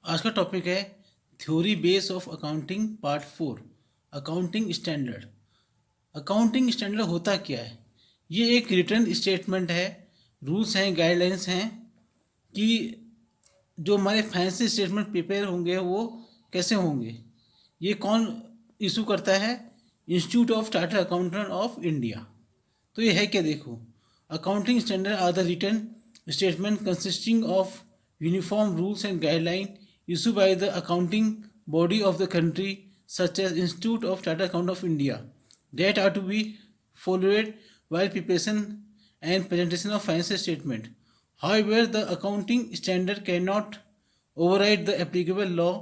आज का टॉपिक है theory base of accounting part 4 accounting standard. Accounting standard होता क्या है? ये एक रिटर्न स्टेटमेंट है, रूल्स हैं, गाइडलाइंस हैं कि जो हमारे फाइनेंशियल स्टेटमेंट प्रिपेयर होंगे वो कैसे होंगे। ये कौन इशू करता है? Institute of Chartered Accountant of India. तो ये है क्या? देखो, accounting standard are the written statement consisting of uniform rules and guideline issued by the accounting body of the country such as Institute of Chartered Account of India that are to be followed while preparation and presentation of financial statement. However, the accounting standard cannot override the applicable law,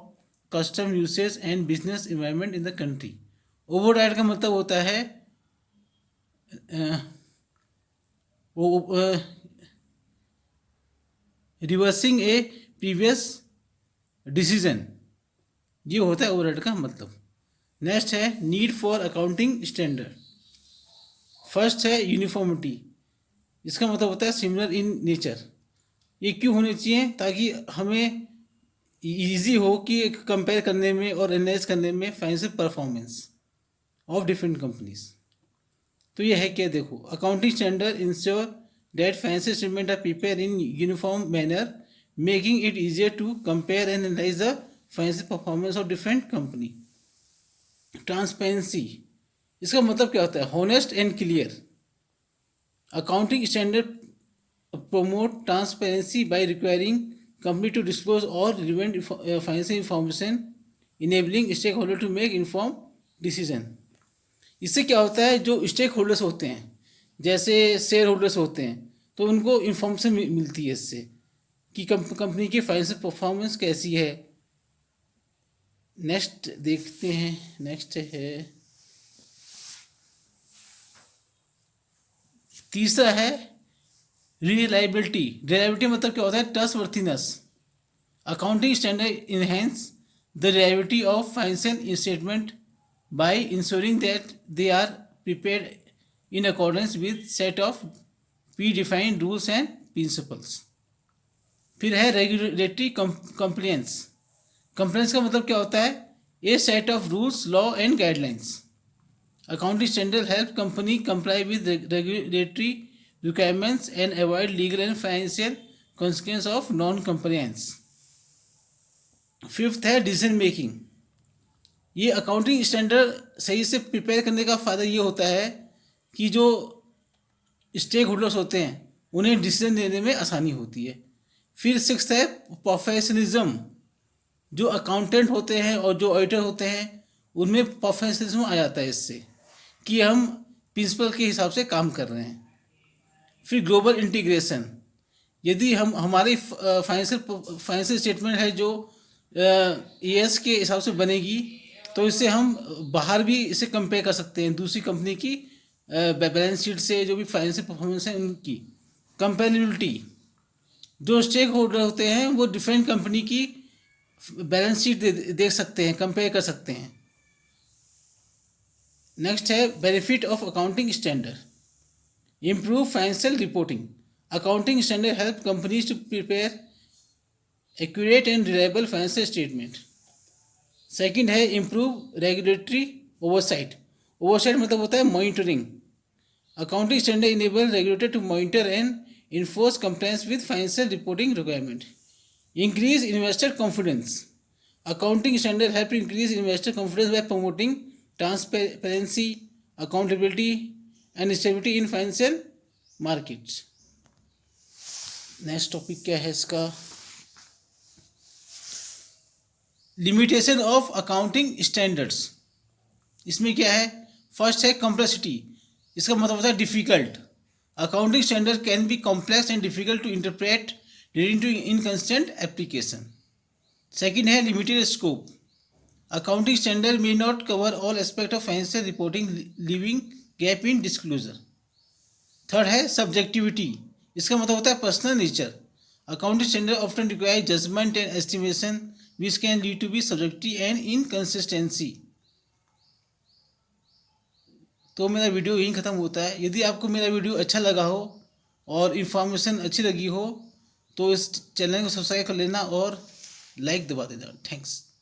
custom, usage and business environment in the country. Override का मतलब होता है वो reversing A previous decision, ये होता है overhead का मतलब। नेक्स्ट है need for accounting standard. First है यूनिफॉर्मिटी, इसका मतलब होता है सिमिलर इन नेचर। ये क्यों होने चाहिए? ताकि हमें इजी हो कि कंपेयर करने में और एनालाइज करने में financial performance of different companies. तो ये है क्या? देखो, accounting standard ensure that financial statement are prepare in uniform manner making it easier to compare and analyze the financial performance of different company. Transparency, इसका मतलब क्या होता है? honest and clear. Accounting standard promote transparency by requiring company to disclose all relevant financial information, enabling stakeholder to make informed decision. इससे क्या होता है? जो स्टेक होल्डर्स होते हैं, जैसे शेयर होल्डर्स होते हैं, तो उनको इन्फॉर्मेशन मिलती है इससे कि कंपनी की फाइनेंशियल परफॉर्मेंस कैसी है। नेक्स्ट देखते हैं। नेक्स्ट है तीसरा है रिलायबिलिटी। रिलायबिलिटी मतलब क्या होता है? Trustworthiness. Accounting standard enhance the reliability of financial statement by ensuring that they are prepared in accordance with set of pre defined rules and principles. फिर है रेगुलेटरी कंप्लायंस। कंप्लायंस का मतलब क्या होता है? A set of rules, law and guidelines. Accounting standard help company comply with regulatory requirements and avoid legal and financial consequence of non compliance. Fifth है decision making. ये accounting standard सही से prepare करने का फ़ायदा ये होता है कि जो स्टेक होल्डर्स होते हैं उन्हें डिसीजन लेने में आसानी होती है। फिर सिक्स्थ है प्रोफेशनलिज्म। जो अकाउंटेंट होते हैं और जो ऑडिटर होते हैं उनमें प्रोफेशनलिज्म आ जाता है इससे कि हम प्रिंसिपल के हिसाब से काम कर रहे हैं। फिर ग्लोबल इंटीग्रेशन। यदि हम हमारी फाइनेंशियल स्टेटमेंट है जो ईएस के हिसाब से बनेगी तो इससे हम बाहर भी इसे कंपेयर कर सकते हैं दूसरी कंपनी की बैलेंस शीट से, जो भी फाइनेंशियल परफॉर्मेंस है उनकी। कंपेरेबिलिटी, जो स्टेक होल्डर होते हैं वो डिफरेंट कंपनी की बैलेंस शीट देख सकते हैं, कंपेयर कर सकते हैं। नेक्स्ट है benefit of accounting standard. Improve financial reporting. Accounting standard help companies to prepare accurate and reliable financial statement. Second है इम्प्रूव रेगुलेटरी ओवरसाइट। ओवरसाइट मतलब होता है monitoring. Accounting standard enable regulator to monitor and enforce compliance with financial reporting requirement. Increase investor confidence. Accounting standard help increase investor confidence by promoting transparency, accountability and stability in financial markets. Next topic क्या है इसका? Limitation of accounting standards. इसमें क्या है? First है complexity. इसका मतलब होता है difficult. Accounting standard can be complex and difficult to interpret, leading to inconsistent application. Second है limited scope. Accounting standard may not cover all aspects of financial reporting, leaving gap in disclosure. Third है subjectivity. इसका मतलब होता है personal nature. Accounting standard often require judgment and estimation, which can lead to be subjective and inconsistency. तो मेरा video यहीं ख़त्म होता है। यदि आपको मेरा वीडियो अच्छा लगा हो और इन्फॉर्मेशन अच्छी लगी हो तो इस चैनल को सब्सक्राइब कर लेना और लाइक दबा देना। थैंक्स।